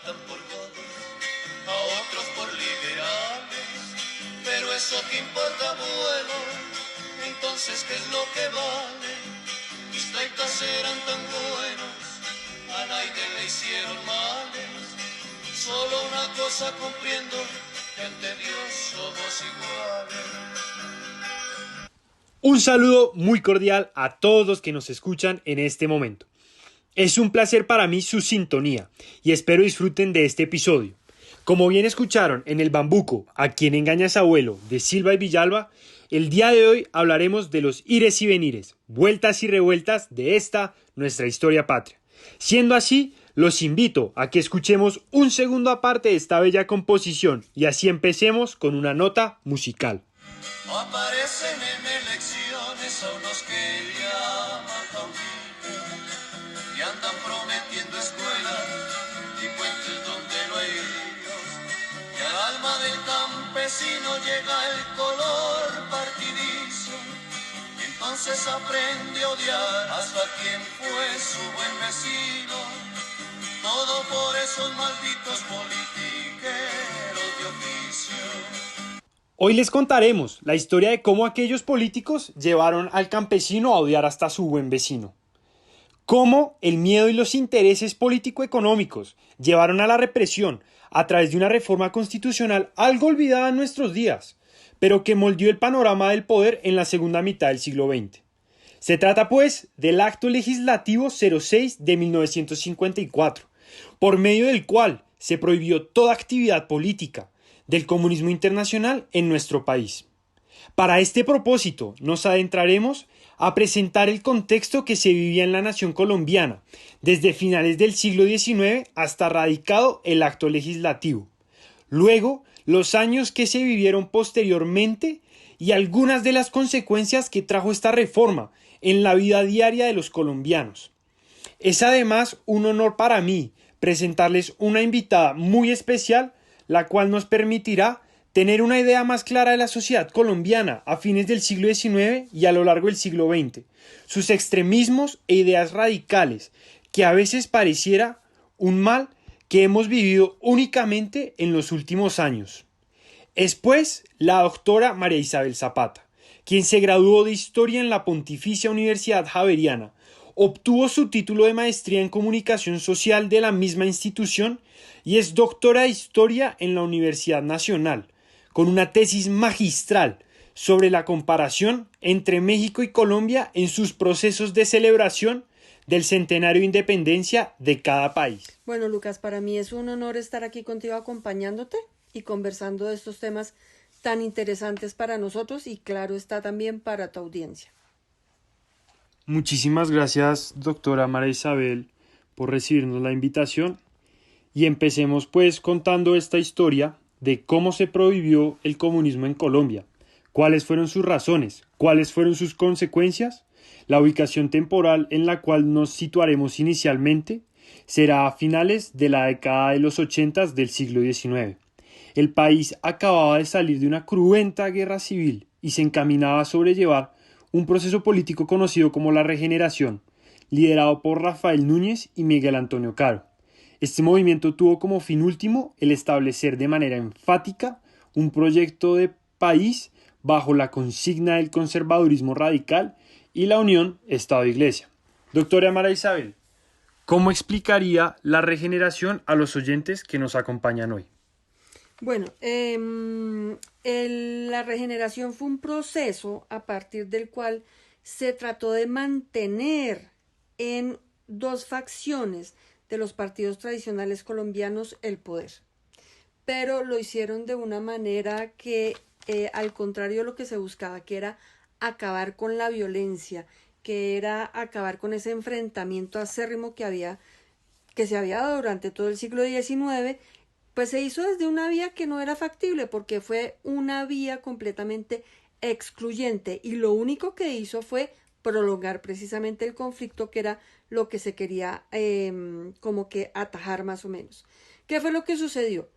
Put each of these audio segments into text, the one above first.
matan por gordos, a otros por liberales, pero eso que importa, bueno, entonces ¿qué es lo que vale? Mis taitas eran tan buenos, a nadie le hicieron males, solo una cosa comprendo, que ante Dios somos iguales. Un saludo muy cordial a todos los que nos escuchan en este momento. Es un placer para mí su sintonía y espero disfruten de este episodio. Como bien escucharon en El Bambuco, a quien engaña es abuelo, de Silva y Villalba, el día de hoy hablaremos de los ires y venires, vueltas y revueltas de esta, nuestra historia patria. Siendo así, los invito a que escuchemos un segundo aparte de esta bella composición y así empecemos con una nota musical. Aparecen en elecciones a unos que llaman caudillos y andan prometiendo escuelas y puentes donde no hay ríos, y al alma del campesino llega el color partidizo, y entonces aprende a odiar hasta quien fue su buen vecino, todo por esos malditos politiqueros de oficio. Hoy les contaremos la historia de cómo aquellos políticos llevaron al campesino a odiar hasta su buen vecino. Cómo el miedo y los intereses político-económicos llevaron a la represión a través de una reforma constitucional algo olvidada en nuestros días, pero que moldeó el panorama del poder en la segunda mitad del siglo XX. Se trata pues del Acto Legislativo 06 de 1954, por medio del cual se prohibió toda actividad política del comunismo internacional en nuestro país. Para este propósito nos adentraremos a presentar el contexto que se vivía en la nación colombiana desde finales del siglo XIX hasta radicado el acto legislativo. Luego, los años que se vivieron posteriormente y algunas de las consecuencias que trajo esta reforma en la vida diaria de los colombianos. Es además un honor para mí presentarles una invitada muy especial, la cual nos permitirá tener una idea más clara de la sociedad colombiana a fines del siglo XIX y a lo largo del siglo XX, sus extremismos e ideas radicales, que a veces pareciera un mal que hemos vivido únicamente en los últimos años. Es pues la doctora María Isabel Zapata, quien se graduó de Historia en la Pontificia Universidad Javeriana, obtuvo su título de maestría en Comunicación Social de la misma institución y es doctora de Historia en la Universidad Nacional, con una tesis magistral sobre la comparación entre México y Colombia en sus procesos de celebración del centenario de independencia de cada país. Bueno, Lucas, para mí es un honor estar aquí contigo acompañándote y conversando de estos temas tan interesantes para nosotros y claro está también para tu audiencia. Muchísimas gracias, doctora María Isabel, por recibirnos la invitación y empecemos pues contando esta historia de cómo se prohibió el comunismo en Colombia, cuáles fueron sus razones, cuáles fueron sus consecuencias. La ubicación temporal en la cual nos situaremos inicialmente será a finales de la década de los 80 del siglo XIX. El país acababa de salir de una cruenta guerra civil y se encaminaba a sobrellevar un proceso político conocido como la Regeneración, liderado por Rafael Núñez y Miguel Antonio Caro. Este movimiento tuvo como fin último el establecer de manera enfática un proyecto de país bajo la consigna del conservadurismo radical y la unión Estado-Iglesia. Doctora María Isabel, ¿cómo explicaría la regeneración a los oyentes que nos acompañan hoy? Bueno, la regeneración fue un proceso a partir del cual se trató de mantener en dos facciones de los partidos tradicionales colombianos el poder. Pero lo hicieron de una manera que, al contrario de lo que se buscaba, que era acabar con la violencia, que era acabar con ese enfrentamiento acérrimo que se había dado durante todo el siglo XIX, pues se hizo desde una vía que no era factible, porque fue una vía completamente excluyente y lo único que hizo fue prolongar precisamente el conflicto, que era lo que se quería como que atajar más o menos. ¿Qué fue lo que sucedió?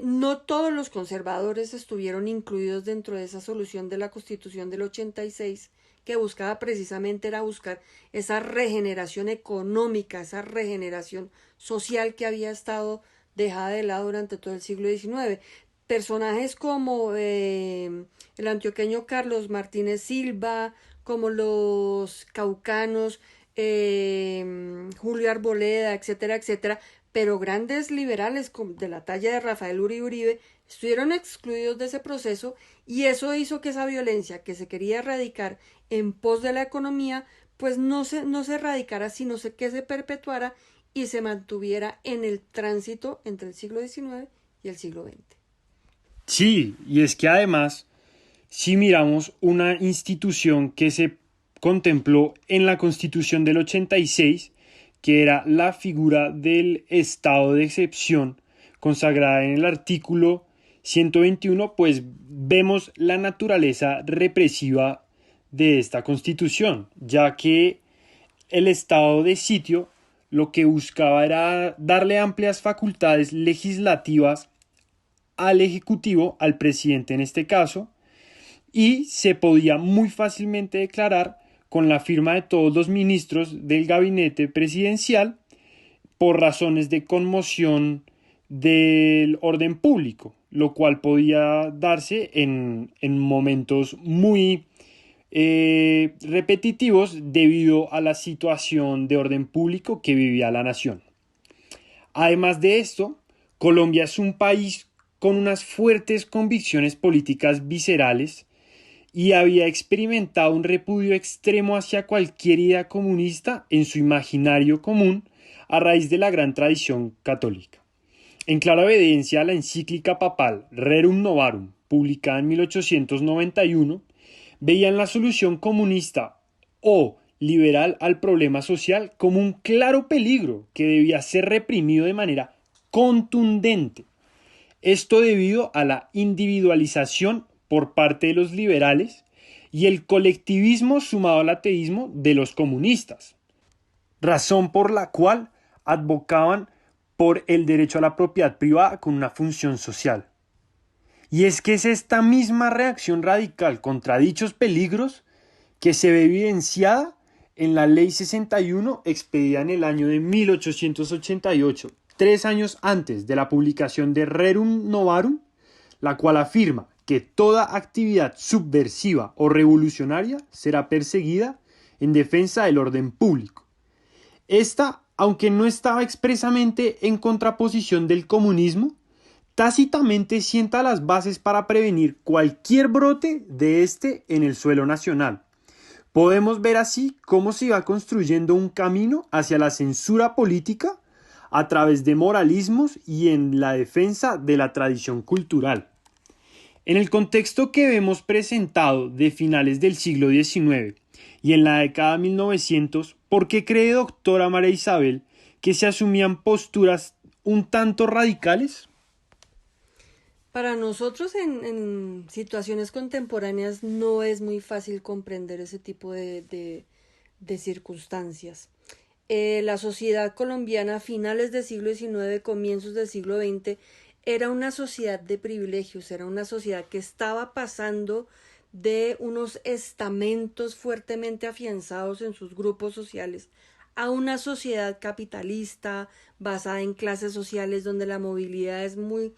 No todos los conservadores estuvieron incluidos dentro de esa solución de la Constitución del 86 que buscaba precisamente era buscar esa regeneración económica, esa regeneración social que había estado dejada de lado durante todo el siglo XIX. Personajes como el antioqueño Carlos Martínez Silva, como los caucanos, Julio Arboleda, etcétera, etcétera, pero grandes liberales de la talla de Rafael Uribe Uribe estuvieron excluidos de ese proceso, y eso hizo que esa violencia que se quería erradicar en pos de la economía, pues no se erradicara, sino que se perpetuara y se mantuviera en el tránsito entre el siglo XIX y el siglo XX. Sí, y es que además, si miramos una institución que se contempló en la Constitución del 86, que era la figura del estado de excepción consagrada en el artículo 121, pues vemos la naturaleza represiva de esta Constitución, ya que el estado de sitio lo que buscaba era darle amplias facultades legislativas al Ejecutivo, al presidente en este caso, y se podía muy fácilmente declarar con la firma de todos los ministros del gabinete presidencial por razones de conmoción del orden público, lo cual podía darse en momentos muy repetitivos debido a la situación de orden público que vivía la nación. Además de esto, Colombia es un país con unas fuertes convicciones políticas viscerales y había experimentado un repudio extremo hacia cualquier idea comunista en su imaginario común a raíz de la gran tradición católica. En clara evidencia, la encíclica papal Rerum Novarum, publicada en 1891, veía en la solución comunista o liberal al problema social como un claro peligro que debía ser reprimido de manera contundente. Esto debido a la individualización por parte de los liberales y el colectivismo sumado al ateísmo de los comunistas, razón por la cual advocaban por el derecho a la propiedad privada con una función social. Y es que es esta misma reacción radical contra dichos peligros que se ve evidenciada en la Ley 61 expedida en el año de 1888, 3 años antes de la publicación de Rerum Novarum, la cual afirma que toda actividad subversiva o revolucionaria será perseguida en defensa del orden público. Esta, aunque no estaba expresamente en contraposición del comunismo, tácitamente sienta las bases para prevenir cualquier brote de este en el suelo nacional. Podemos ver así cómo se iba construyendo un camino hacia la censura política a través de moralismos y en la defensa de la tradición cultural. En el contexto que vemos presentado de finales del siglo XIX y en la década de 1900, ¿por qué cree doctora María Isabel que se asumían posturas un tanto radicales? Para nosotros en situaciones contemporáneas no es muy fácil comprender ese tipo de circunstancias. La sociedad colombiana a finales del siglo XIX, comienzos del siglo XX, era una sociedad de privilegios, era una sociedad que estaba pasando de unos estamentos fuertemente afianzados en sus grupos sociales a una sociedad capitalista basada en clases sociales donde la movilidad es muy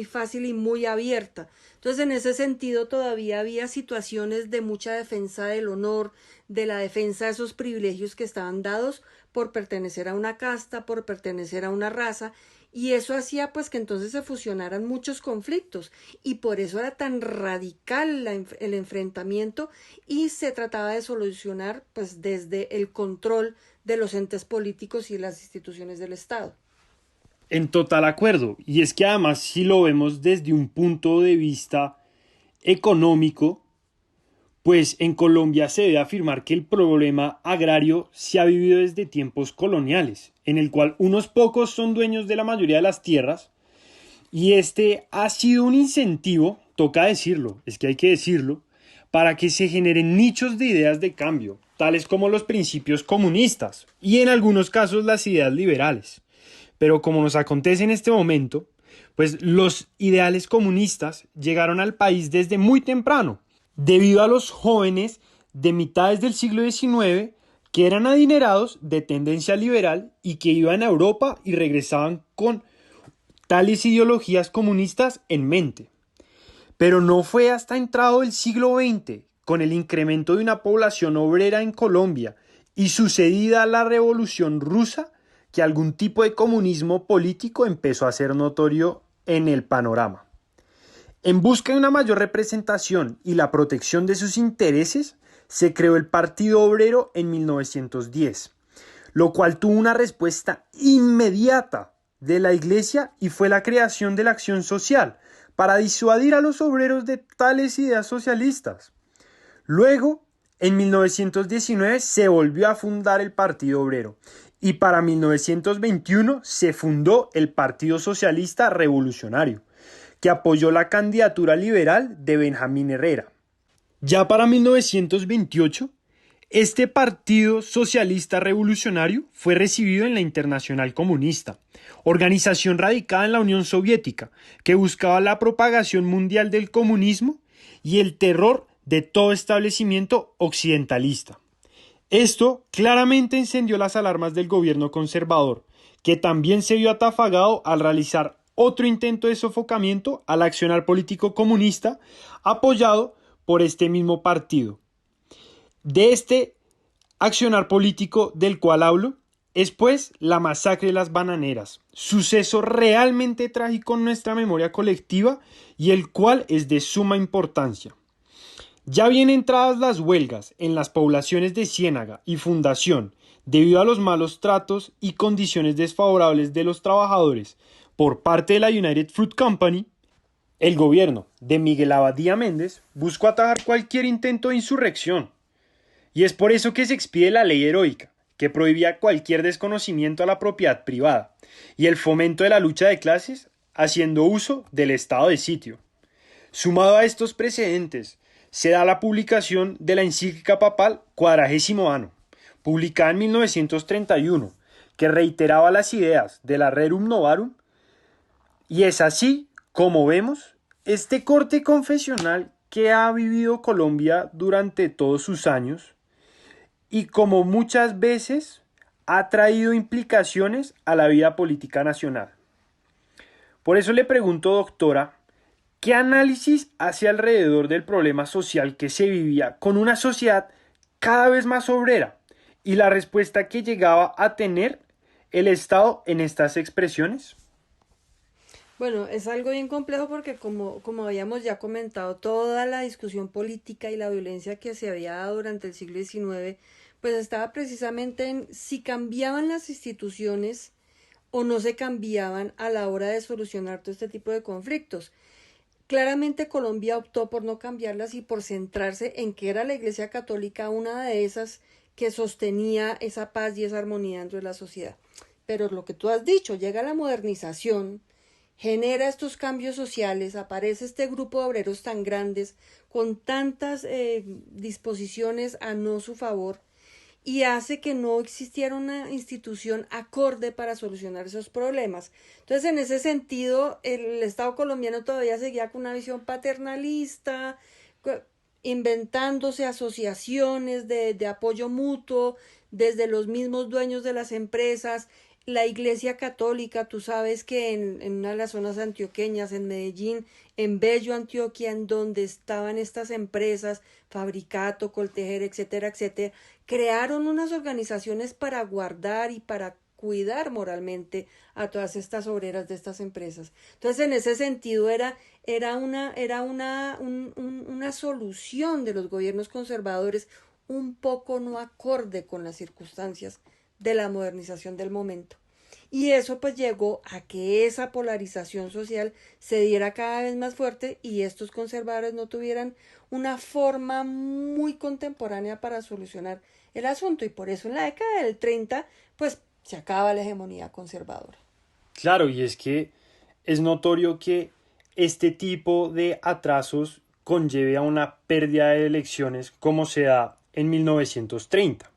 fácil y muy abierta. Entonces, en ese sentido, todavía había situaciones de mucha defensa del honor, de la defensa de esos privilegios que estaban dados por pertenecer a una casta, por pertenecer a una raza, y eso hacía pues que entonces se fusionaran muchos conflictos, y por eso era tan radical el enfrentamiento, y se trataba de solucionar pues desde el control de los entes políticos y las instituciones del Estado. En total acuerdo, y es que además si lo vemos desde un punto de vista económico, pues en Colombia se debe afirmar que el problema agrario se ha vivido desde tiempos coloniales, en el cual unos pocos son dueños de la mayoría de las tierras, y este ha sido un incentivo, toca decirlo, es que hay que decirlo, para que se generen nichos de ideas de cambio, tales como los principios comunistas y en algunos casos las ideas liberales. Pero como nos acontece en este momento, pues los ideales comunistas llegaron al país desde muy temprano, debido a los jóvenes de mitades del siglo XIX que eran adinerados de tendencia liberal y que iban a Europa y regresaban con tales ideologías comunistas en mente. Pero no fue hasta entrado el siglo XX, con el incremento de una población obrera en Colombia y sucedida la Revolución Rusa, que algún tipo de comunismo político empezó a ser notorio en el panorama. En busca de una mayor representación y la protección de sus intereses, se creó el Partido Obrero en 1910, lo cual tuvo una respuesta inmediata de la Iglesia y fue la creación de la Acción Social para disuadir a los obreros de tales ideas socialistas. Luego, en 1919 se volvió a fundar el Partido Obrero y para 1921 se fundó el Partido Socialista Revolucionario, que apoyó la candidatura liberal de Benjamín Herrera. Ya para 1928, este Partido Socialista Revolucionario fue recibido en la Internacional Comunista, organización radicada en la Unión Soviética, que buscaba la propagación mundial del comunismo y el terror de todo establecimiento occidentalista. Esto claramente encendió las alarmas del gobierno conservador, que también se vio atafagado al realizar otro intento de sofocamiento al accionar político comunista apoyado por este mismo partido. De este accionar político del cual hablo es pues la masacre de las bananeras, suceso realmente trágico en nuestra memoria colectiva y el cual es de suma importancia. Ya bien entradas las huelgas en las poblaciones de Ciénaga y Fundación, debido a los malos tratos y condiciones desfavorables de los trabajadores por parte de la United Fruit Company, el gobierno de Miguel Abadía Méndez buscó atajar cualquier intento de insurrección. Y es por eso que se expide la ley heroica, que prohibía cualquier desconocimiento a la propiedad privada y el fomento de la lucha de clases haciendo uso del estado de sitio. Sumado a estos precedentes, se da la publicación de la encíclica papal Quadragésimo Anno, publicada en 1931, que reiteraba las ideas de la Rerum Novarum, y es así como vemos este corte confesional que ha vivido Colombia durante todos sus años y como muchas veces ha traído implicaciones a la vida política nacional. Por eso le pregunto, doctora, ¿qué análisis hace alrededor del problema social que se vivía con una sociedad cada vez más obrera y la respuesta que llegaba a tener el Estado en estas expresiones? Bueno, es algo bien complejo porque como habíamos ya comentado, toda la discusión política y la violencia que se había dado durante el siglo XIX, pues estaba precisamente en si cambiaban las instituciones o no se cambiaban a la hora de solucionar todo este tipo de conflictos. Claramente Colombia optó por no cambiarlas y por centrarse en que era la Iglesia Católica una de esas que sostenía esa paz y esa armonía dentro de la sociedad. Pero lo que tú has dicho, llega la modernización, genera estos cambios sociales, aparece este grupo de obreros tan grandes, con tantas disposiciones a no su favor, y hace que no existiera una institución acorde para solucionar esos problemas. Entonces, en ese sentido, el Estado colombiano todavía seguía con una visión paternalista, inventándose asociaciones de apoyo mutuo desde los mismos dueños de las empresas. La Iglesia Católica, tú sabes que en una de las zonas antioqueñas, en Medellín, en Bello, Antioquia, en donde estaban estas empresas, Fabricato, Coltejer, etcétera, etcétera, crearon unas organizaciones para guardar y para cuidar moralmente a todas estas obreras de estas empresas. Entonces, en ese sentido, era una solución de los gobiernos conservadores un poco no acorde con las circunstancias de la modernización del momento. Y eso pues llegó a que esa polarización social se diera cada vez más fuerte y estos conservadores no tuvieran una forma muy contemporánea para solucionar el asunto. Y por eso en la década del 30 pues se acaba la hegemonía conservadora. Claro, y es que es notorio que este tipo de atrasos conlleve a una pérdida de elecciones como se da en 1930.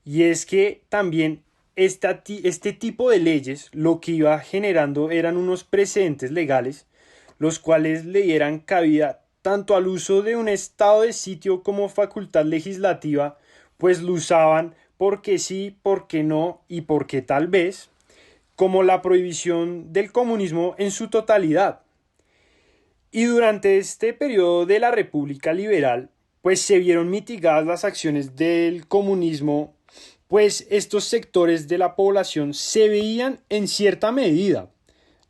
Y es que también este tipo de leyes lo que iba generando eran unos precedentes legales los cuales le dieran cabida tanto al uso de un estado de sitio como facultad legislativa, pues lo usaban porque sí, porque no y porque tal vez, como la prohibición del comunismo en su totalidad. Y durante este periodo de la República Liberal, pues se vieron mitigadas las acciones del comunismo, pues estos sectores de la población se veían en cierta medida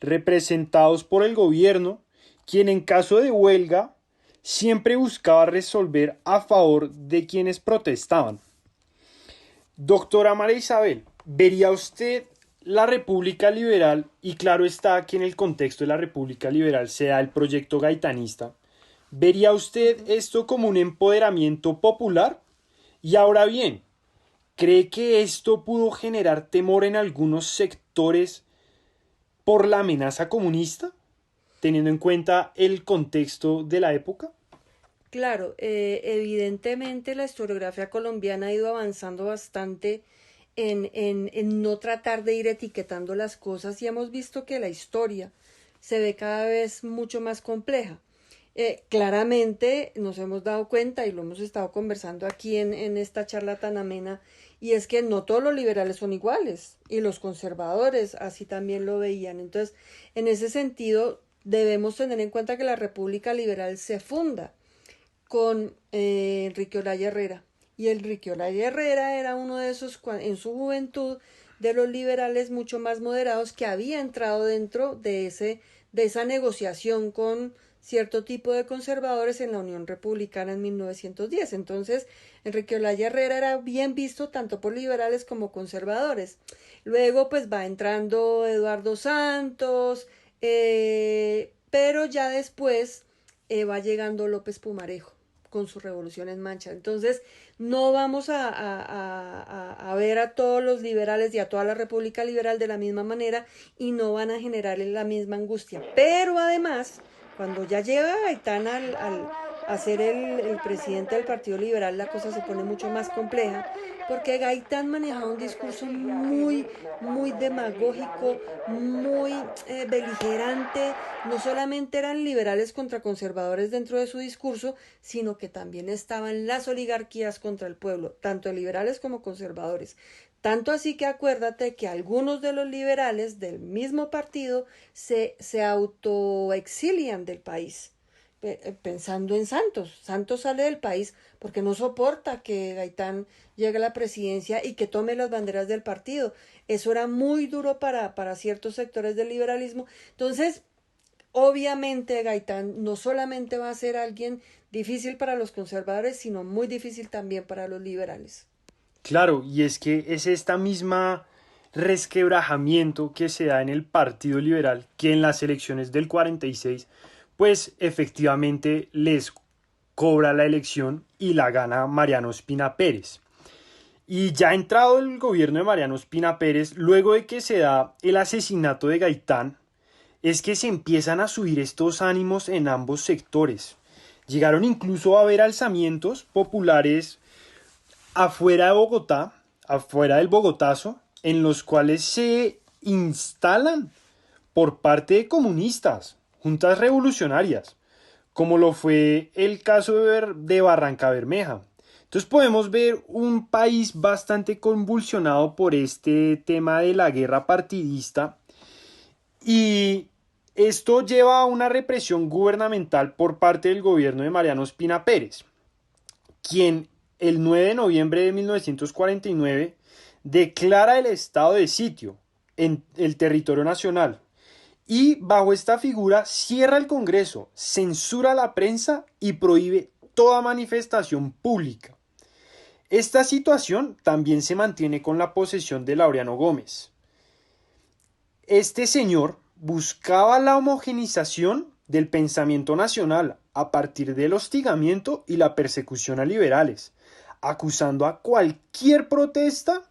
representados por el gobierno, quien en caso de huelga siempre buscaba resolver a favor de quienes protestaban. Doctora María Isabel, ¿vería usted la República Liberal, y claro está que en el contexto de la República Liberal sea el proyecto gaitanista, ¿vería usted esto como un empoderamiento popular? Y ahora bien, ¿cree que esto pudo generar temor en algunos sectores por la amenaza comunista, teniendo en cuenta el contexto de la época? Claro, evidentemente la historiografía colombiana ha ido avanzando bastante en no tratar de ir etiquetando las cosas y hemos visto que la historia se ve cada vez mucho más compleja. Claramente nos hemos dado cuenta y lo hemos estado conversando aquí en esta charla tan amena, y es que no todos los liberales son iguales y los conservadores así también lo veían. Entonces, en ese sentido, debemos tener en cuenta que la República Liberal se funda con Enrique Olaya Herrera. Y Enrique Olaya Herrera era uno de esos, en su juventud, de los liberales mucho más moderados que había entrado dentro de esa negociación con cierto tipo de conservadores en la Unión Republicana en 1910. Entonces, Enrique Olaya Herrera era bien visto tanto por liberales como conservadores. Luego, pues va entrando Eduardo Santos, pero ya después va llegando López Pumarejo con su revolución en Mancha. Entonces, no vamos a ver a todos los liberales y a toda la República Liberal de la misma manera y no van a generar la misma angustia. Pero además, cuando ya llega Gaitán a ser el presidente del Partido Liberal, la cosa se pone mucho más compleja, porque Gaitán manejaba un discurso muy demagógico, muy beligerante. No solamente eran liberales contra conservadores dentro de su discurso, sino que también estaban las oligarquías contra el pueblo, tanto liberales como conservadores. Tanto así que acuérdate que algunos de los liberales del mismo partido se autoexilian del país, pensando en Santos. Santos sale del país porque no soporta que Gaitán llegue a la presidencia y que tome las banderas del partido. Eso era muy duro para ciertos sectores del liberalismo. Entonces, obviamente Gaitán no solamente va a ser alguien difícil para los conservadores, sino muy difícil también para los liberales. Claro, y es que es esta misma resquebrajamiento que se da en el Partido Liberal que en las elecciones del 46, pues efectivamente les cobra la elección y la gana Mariano Ospina Pérez. Y ya entrado el gobierno de Mariano Ospina Pérez, luego de que se da el asesinato de Gaitán, es que se empiezan a subir estos ánimos en ambos sectores. Llegaron incluso a haber alzamientos populares afuera de Bogotá, afuera del Bogotazo, en los cuales se instalan por parte de comunistas, juntas revolucionarias, como lo fue el caso de Barranca Bermeja. Entonces podemos ver un país bastante convulsionado por este tema de la guerra partidista, y esto lleva a una represión gubernamental por parte del gobierno de Mariano Ospina Pérez, quien el 9 de noviembre de 1949 declara el estado de sitio en el territorio nacional y bajo esta figura cierra el Congreso, censura la prensa y prohíbe toda manifestación pública. Esta situación también se mantiene con la posesión de Laureano Gómez. Este señor buscaba la homogenización del pensamiento nacional a partir del hostigamiento y la persecución a liberales, acusando a cualquier protesta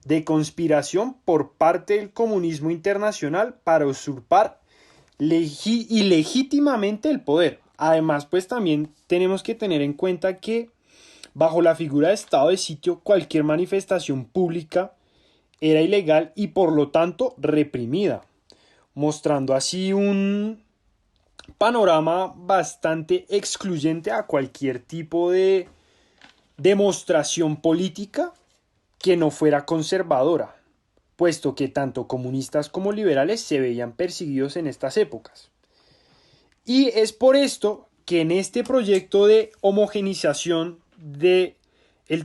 de conspiración por parte del comunismo internacional para usurpar ilegítimamente el poder. Además, pues también tenemos que tener en cuenta que bajo la figura de estado de sitio, cualquier manifestación pública era ilegal y por lo tanto reprimida, mostrando así un panorama bastante excluyente a cualquier tipo de demostración política que no fuera conservadora, puesto que tanto comunistas como liberales se veían perseguidos en estas épocas. Y es por esto que en este proyecto de homogenización del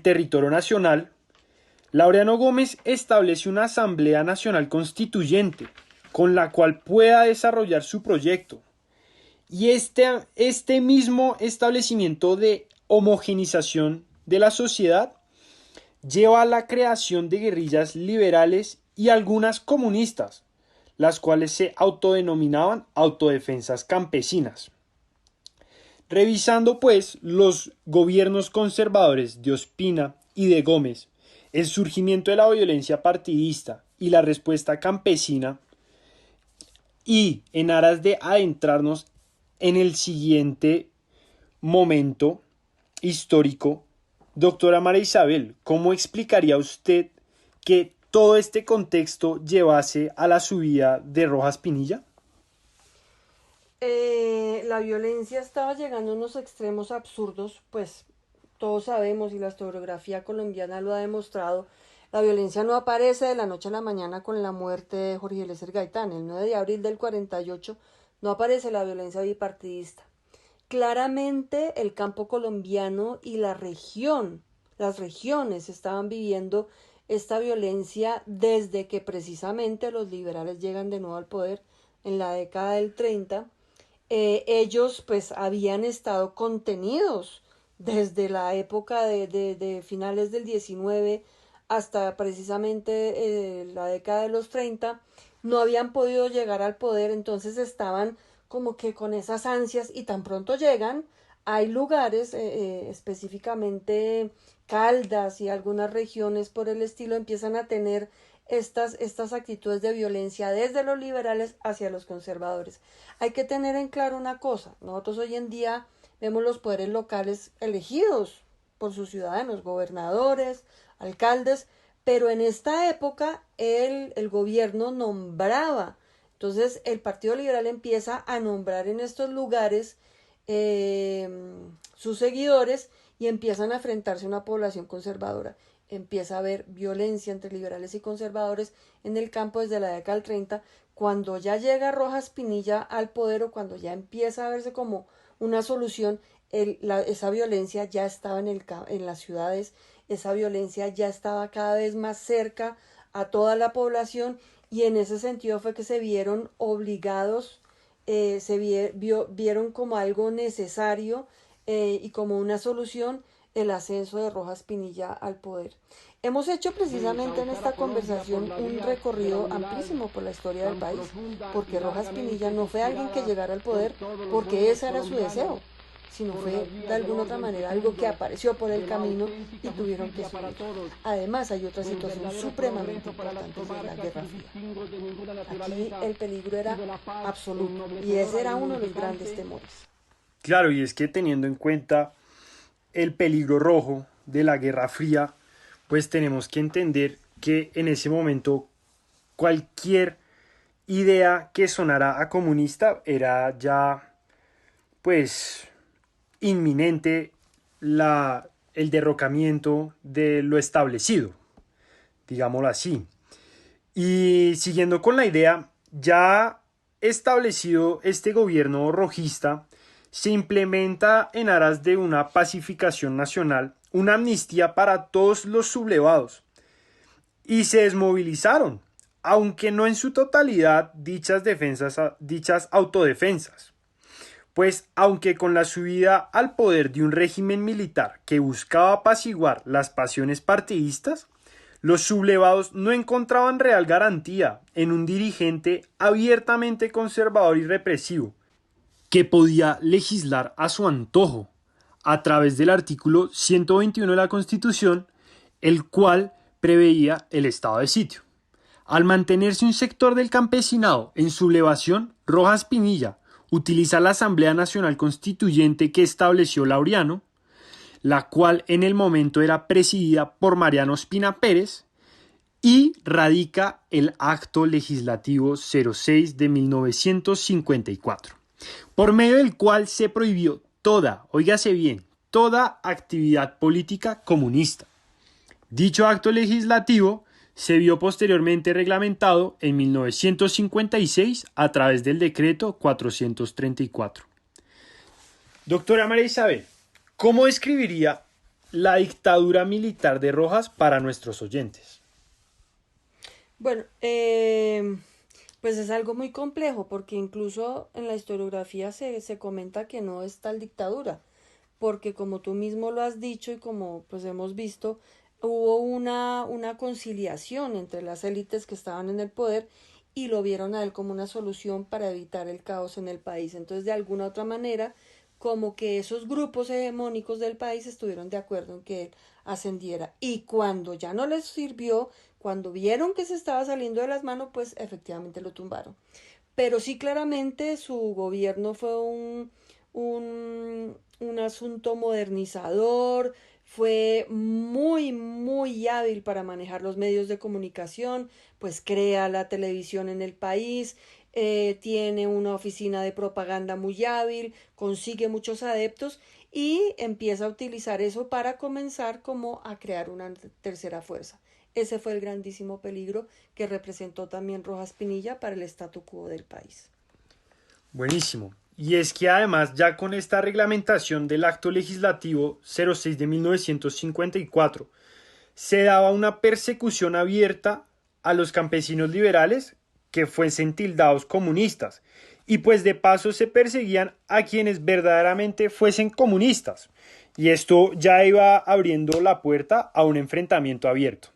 territorio nacional, Laureano Gómez establece una Asamblea Nacional Constituyente con la cual pueda desarrollar su proyecto. Y este mismo establecimiento de homogenización de la sociedad lleva a la creación de guerrillas liberales y algunas comunistas, las cuales se autodenominaban autodefensas campesinas. Revisando pues los gobiernos conservadores de Ospina y de Gómez, el surgimiento de la violencia partidista y la respuesta campesina, y en aras de adentrarnos en el siguiente momento histórico, doctora María Isabel, ¿cómo explicaría usted que todo este contexto llevase a la subida de Rojas Pinilla? La violencia estaba llegando a unos extremos absurdos, pues todos sabemos y la historiografía colombiana lo ha demostrado. La violencia no aparece de la noche a la mañana con la muerte de Jorge Eliezer Gaitán. El 9 de abril del 48 no aparece la violencia bipartidista. Claramente el campo colombiano y la región, las regiones estaban viviendo esta violencia desde que precisamente los liberales llegan de nuevo al poder en la década del 30. Ellos pues habían estado contenidos desde la época de finales del 19 hasta precisamente la década de los 30, no habían podido llegar al poder, entonces estaban como que con esas ansias y tan pronto llegan, hay lugares, específicamente Caldas y algunas regiones por el estilo, empiezan a tener estas actitudes de violencia desde los liberales hacia los conservadores. Hay que tener en claro una cosa, nosotros hoy en día vemos los poderes locales elegidos por sus ciudadanos, gobernadores, alcaldes, pero en esta época el gobierno nombraba. Entonces el Partido Liberal empieza a nombrar en estos lugares sus seguidores y empiezan a enfrentarse a una población conservadora. Empieza a haber violencia entre liberales y conservadores en el campo desde la década del 30. Cuando ya llega Rojas Pinilla al poder o cuando ya empieza a verse como una solución, esa violencia ya estaba en las ciudades, esa viencia ya estaba cada vez más cerca a toda la población y en ese sentido fue que se vieron obligados, vieron como algo necesario y como una solución el ascenso de Rojas Pinilla al poder. Hemos hecho precisamente en esta conversación un recorrido amplísimo por la historia del país, porque Rojas Pinilla no fue alguien que llegara al poder porque ese era su deseo, sino fue de alguna otra manera algo que apareció por el camino y tuvieron que subir. Además hay otra situación supremamente importante, que es la Guerra Fría. Aquí el peligro era absoluto y ese era uno de los grandes temores. Claro, y es que teniendo en cuenta el peligro rojo de la Guerra Fría, pues tenemos que entender que en ese momento cualquier idea que sonara a comunista era ya pues inminente el derrocamiento de lo establecido, digámoslo así. Y siguiendo con la idea, ya establecido este gobierno rojista, se implementa en aras de una pacificación nacional, una amnistía para todos los sublevados, y se desmovilizaron, aunque no en su totalidad dichas autodefensas. Pues aunque con la subida al poder de un régimen militar que buscaba apaciguar las pasiones partidistas, los sublevados no encontraban real garantía en un dirigente abiertamente conservador y represivo, que podía legislar a su antojo a través del artículo 121 de la Constitución, el cual preveía el estado de sitio. Al mantenerse un sector del campesinado en sublevación, Rojas Pinilla utiliza la Asamblea Nacional Constituyente que estableció Laureano, la cual en el momento era presidida por Mariano Ospina Pérez, y radica el Acto Legislativo 06 de 1954. por medio del cual se prohibió toda, óigase bien, toda actividad política comunista. Dicho acto legislativo se vio posteriormente reglamentado en 1956 a través del decreto 434. Doctora María Isabel, ¿cómo describiría la dictadura militar de Rojas para nuestros oyentes? Bueno, pues es algo muy complejo porque incluso en la historiografía se comenta que no es tal dictadura, porque como tú mismo lo has dicho y como pues hemos visto, hubo una conciliación entre las élites que estaban en el poder y lo vieron a él como una solución para evitar el caos en el país. Entonces, de alguna otra manera, como que esos grupos hegemónicos del país estuvieron de acuerdo en que él ascendiera. Y cuando ya no les sirvió, cuando vieron que se estaba saliendo de las manos, pues efectivamente lo tumbaron. Pero sí, claramente su gobierno fue un asunto modernizador, fue muy hábil para manejar los medios de comunicación, pues crea la televisión en el país, tiene una oficina de propaganda muy hábil, consigue muchos adeptos y empieza a utilizar eso para comenzar como a crear una tercera fuerza. Ese fue el grandísimo peligro que representó también Rojas Pinilla para el statu quo del país. Buenísimo. Y es que además ya con esta reglamentación del acto legislativo 06 de 1954 se daba una persecución abierta a los campesinos liberales que fuesen tildados comunistas y pues de paso se perseguían a quienes verdaderamente fuesen comunistas y esto ya iba abriendo la puerta a un enfrentamiento abierto.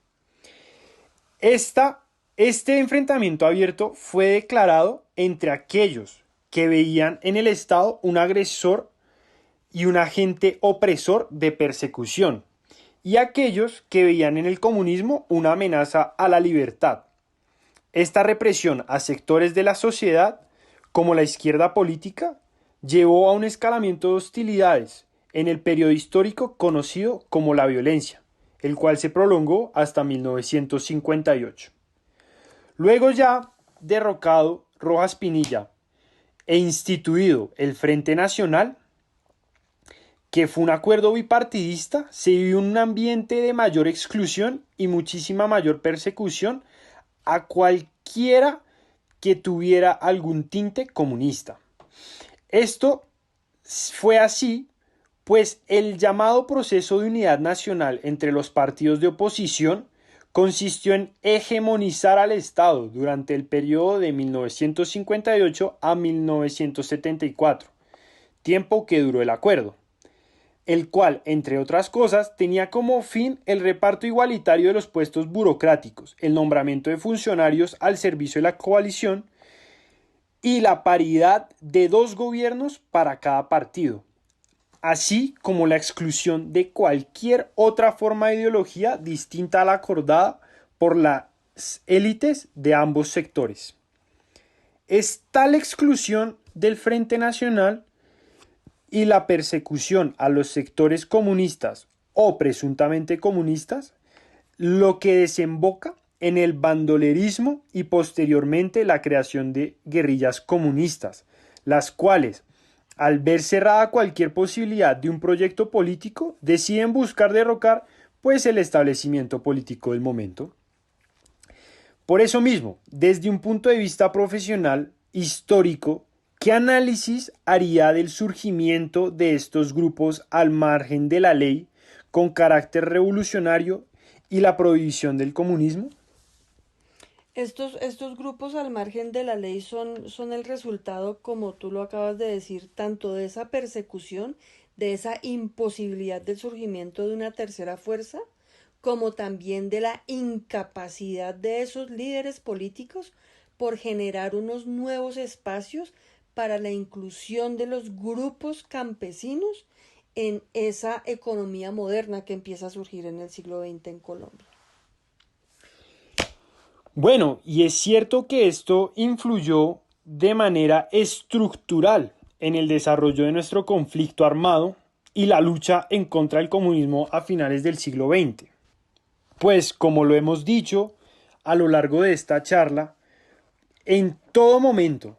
Este enfrentamiento abierto fue declarado entre aquellos que veían en el Estado un agresor y un agente opresor de persecución, y aquellos que veían en el comunismo una amenaza a la libertad. Esta represión a sectores de la sociedad, como la izquierda política, llevó a un escalamiento de hostilidades en el periodo histórico conocido como la violencia, el cual se prolongó hasta 1958. Luego ya derrocado Rojas Pinilla e instituido el Frente Nacional, que fue un acuerdo bipartidista, se vivió un ambiente de mayor exclusión y muchísima mayor persecución a cualquiera que tuviera algún tinte comunista. Esto fue así, pues el llamado proceso de unidad nacional entre los partidos de oposición consistió en hegemonizar al Estado durante el periodo de 1958 a 1974, tiempo que duró el acuerdo, el cual, entre otras cosas, tenía como fin el reparto igualitario de los puestos burocráticos, el nombramiento de funcionarios al servicio de la coalición y la paridad de 2 gobiernos para cada partido, así como la exclusión de cualquier otra forma de ideología distinta a la acordada por las élites de ambos sectores. Es tal exclusión del Frente Nacional y la persecución a los sectores comunistas o presuntamente comunistas lo que desemboca en el bandolerismo y posteriormente la creación de guerrillas comunistas, las cuales, al ver cerrada cualquier posibilidad de un proyecto político, deciden buscar derrocar pues el establecimiento político del momento. Por eso mismo, desde un punto de vista profesional, histórico, ¿qué análisis haría del surgimiento de estos grupos al margen de la ley con carácter revolucionario y la prohibición del comunismo? Estos grupos al margen de la ley son el resultado, como tú lo acabas de decir, tanto de esa persecución, de esa imposibilidad del surgimiento de una tercera fuerza, como también de la incapacidad de esos líderes políticos por generar unos nuevos espacios para la inclusión de los grupos campesinos en esa economía moderna que empieza a surgir en el siglo XX en Colombia. Bueno, y es cierto que esto influyó de manera estructural en el desarrollo de nuestro conflicto armado y la lucha en contra del comunismo a finales del siglo XX. Pues, como lo hemos dicho a lo largo de esta charla, en todo momento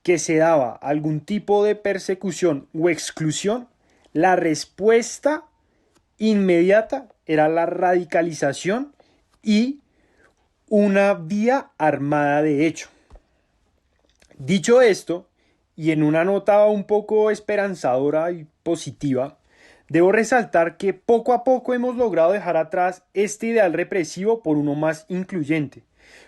que se daba algún tipo de persecución o exclusión, la respuesta inmediata era la radicalización y una vía armada de hecho. Dicho esto, y en una nota un poco esperanzadora y positiva, debo resaltar que poco a poco hemos logrado dejar atrás este ideal represivo por uno más incluyente,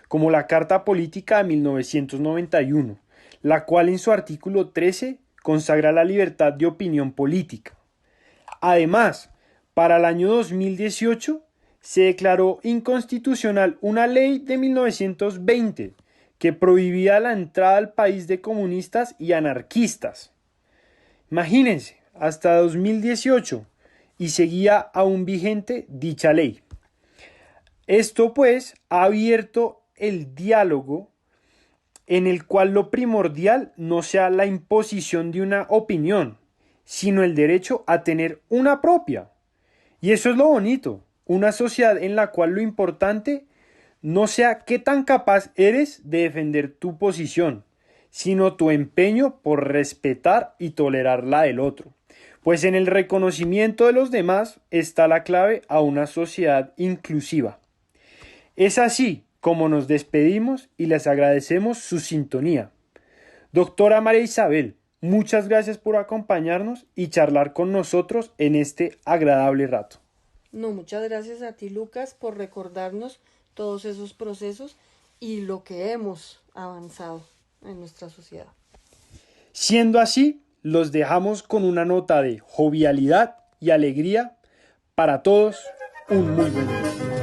como la Carta Política de 1991, la cual en su artículo 13 consagra la libertad de opinión política. Además, para el año 2018 se declaró inconstitucional una ley de 1920 que prohibía la entrada al país de comunistas y anarquistas. Imagínense, hasta 2018 y seguía aún vigente dicha ley. Esto pues ha abierto el diálogo en el cual lo primordial no sea la imposición de una opinión, sino el derecho a tener una propia. Y eso es lo bonito, una sociedad en la cual lo importante no sea qué tan capaz eres de defender tu posición, sino tu empeño por respetar y tolerar la del otro. Pues en el reconocimiento de los demás está la clave a una sociedad inclusiva. Es así como nos despedimos y les agradecemos su sintonía. Doctora María Isabel, muchas gracias por acompañarnos y charlar con nosotros en este agradable rato. No, muchas gracias a ti, Lucas, por recordarnos todos esos procesos y lo que hemos avanzado en nuestra sociedad. Siendo así, los dejamos con una nota de jovialidad y alegría para todos. Un muy buen día.